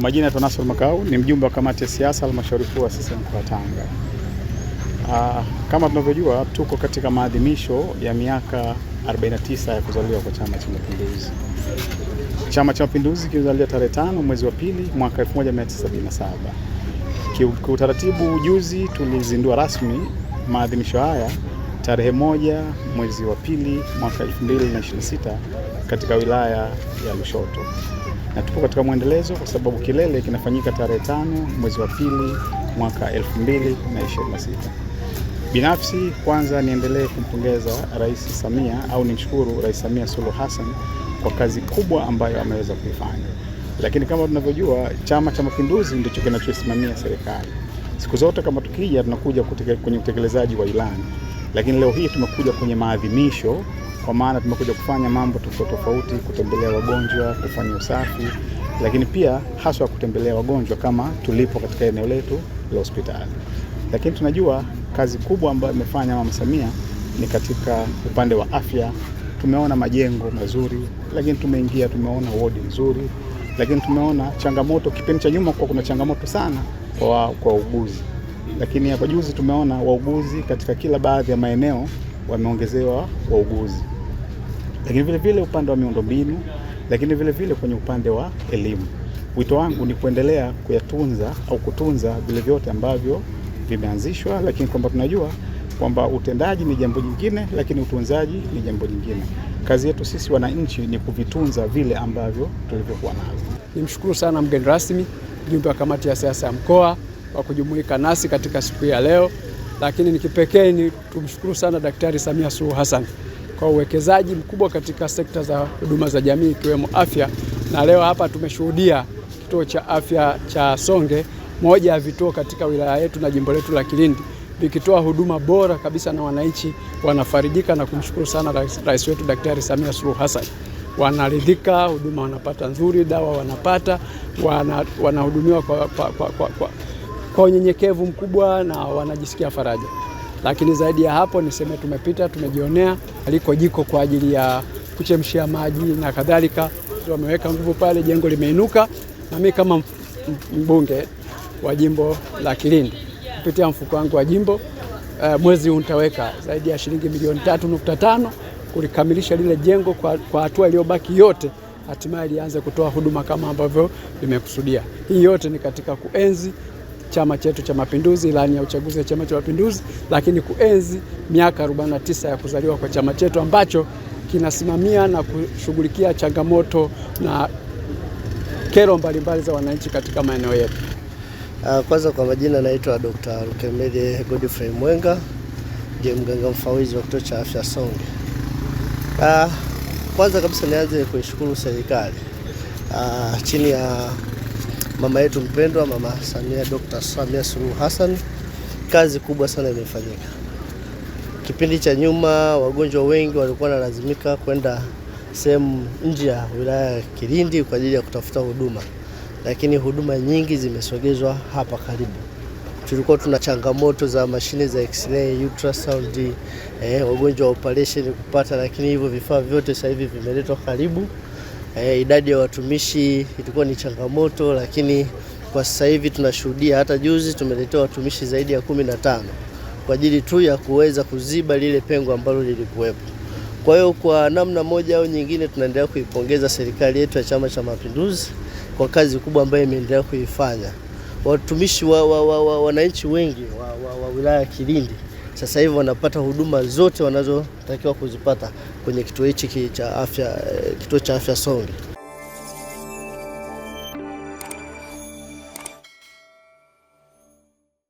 Kwa majina ya Nasor Makau, ni mjumbe wa kamati ya siasa halmashauri kuu ya CCM mkoa wa Tanga. Kama tunavyojua, tuko katika maadhimisho ya miaka 49 ya kuzaliwa kwa Chama cha Mapinduzi. Chama cha Mapinduzi kilizaliwa tarehe 5 mwezi wa pili mwaka 1977. Kiutaratibu, juzi tulizindua rasmi maadhimisho haya tarehe 1 mwezi wa pili mwaka 2026 katika wilaya ya Lushoto. Na tupo katika mwendelezo kwa sababu kilele kinafanyika tarehe 5 mwezi wa pili mwaka 2026. Binafsi kwanza niendelee kumpongeza Rais Samia au nimshukuru Rais Samia Suluhu Hassan kwa kazi kubwa ambayo ameweza kuifanya. Lakini kama tunavyojua, Chama cha Mapinduzi ndicho kinachosimamia serikali. Siku zote kama tukija tunakuja kwenye utekelezaji wa ilani. Lakini leo hii tumekuja kwenye maadhimisho, kwa maana tumekuja kufanya mambo tofauti, kutembelea wagonjwa, kufanya usafi, lakini pia haswa kutembelea wagonjwa kama tulipo katika eneo letu la hospitali. Lakini tunajua kazi kubwa ambayo imefanya Mama Samia ni katika upande wa afya. Tumeona majengo mazuri, lakini tumeona wodi nzuri, lakini tumeona changamoto. Kipindi cha nyuma kuna changamoto sana kwa wauguzi, lakini hapa juzi tumeona wauguzi katika kila baadhi ya maeneo wameongezewa wauguzi. Lakini vile upande wa miundombinu, lakini vile kwenye upande wa elimu. Wito wangu ni kuendelea kutunza vile vyote ambavyo vimeanzishwa, lakini kwamba tunajua kwamba utendaji ni jambo jingine, lakini utunzaji ni jambo jingine. Kazi yetu sisi wananchi ni kuvitunza vile ambavyo tulivyokuwa navyo. Nimshukuru sana mgeni rasmi, mjumbe wa kamati ya siasa ya mkoa kwa kujumuika nasi katika siku ya leo, lakini ni kipekee ni tumshukuru sana Daktari Samia Suluhu Hassan kwa uwekezaji mkubwa katika sekta za huduma za jamii ikiwemo afya. Na leo hapa tumeshuhudia kituo cha afya cha Songe, moja ya vituo katika wilaya yetu na jimbo letu la Kilindi, vikitoa huduma bora kabisa na wananchi wanafarijika na kumshukuru sana rais wetu Daktari Samia Suluhu Hassan. Wanaridhika, huduma wanapata nzuri, dawa wanapata, wanahudumiwa kwa unyenyekevu mkubwa na wanajisikia faraja. Lakini zaidi ya hapo niseme tumejionea aliko jiko kwa ajili ya kuchemshia maji na kadhalika. Wameweka nguvu pale, jengo limeinuka, na mimi kama mbunge wa jimbo la Kilindi kupitia mfuko wangu wa jimbo mwezi huu nitaweka zaidi ya shilingi milioni 3.5 kulikamilisha lile jengo kwa hatua iliyobaki yote, hatimaye lianze kutoa huduma kama ambavyo limekusudia. Hii yote ni katika kuenzi chama chetu cha Mapinduzi, ilani ya uchaguzi ya Chama cha Mapinduzi, lakini kuenzi miaka 49 ya kuzaliwa kwa chama chetu ambacho kinasimamia na kushughulikia changamoto na kero mbalimbali za wananchi katika maeneo yetu. Kwanza kwa majina naitwa Dr. Rukemeli Godfrey Mwenga, ndiye mganga mfawidhi wa kituo cha afya Songe. Kwanza kabisa nianze kuishukuru serikali chini ya mama yetu mpendwa Mama Samia, Dr. Samia Suluhu Hassan. Kazi kubwa sana imefanyika. Kipindi cha nyuma wagonjwa wengi walikuwa wanalazimika kwenda sehemu nje ya wilaya ya Kilindi kwa ajili ya kutafuta huduma, lakini huduma nyingi zimesogezwa hapa karibu. Tulikuwa tuna changamoto za mashine za x-ray, ultrasound, wagonjwa wa operation kupata, lakini hivyo vifaa vyote sasa hivi vimeletwa karibu. Idadi ya watumishi ilikuwa ni changamoto, lakini kwa sasa hivi tunashuhudia, hata juzi tumeletewa watumishi zaidi ya 15 kwa ajili tu ya kuweza kuziba lile pengo ambalo lilikuwepo. Kwa hiyo kwa namna moja au nyingine tunaendelea kuipongeza serikali yetu ya Chama cha Mapinduzi kwa kazi kubwa ambayo imeendelea kuifanya. Watumishi wananchi wengi wa wilaya ya Kilindi sasa hivi wanapata huduma zote wanazotakiwa kuzipata kwenye kituo hichi cha afya, kituo cha afya Songe.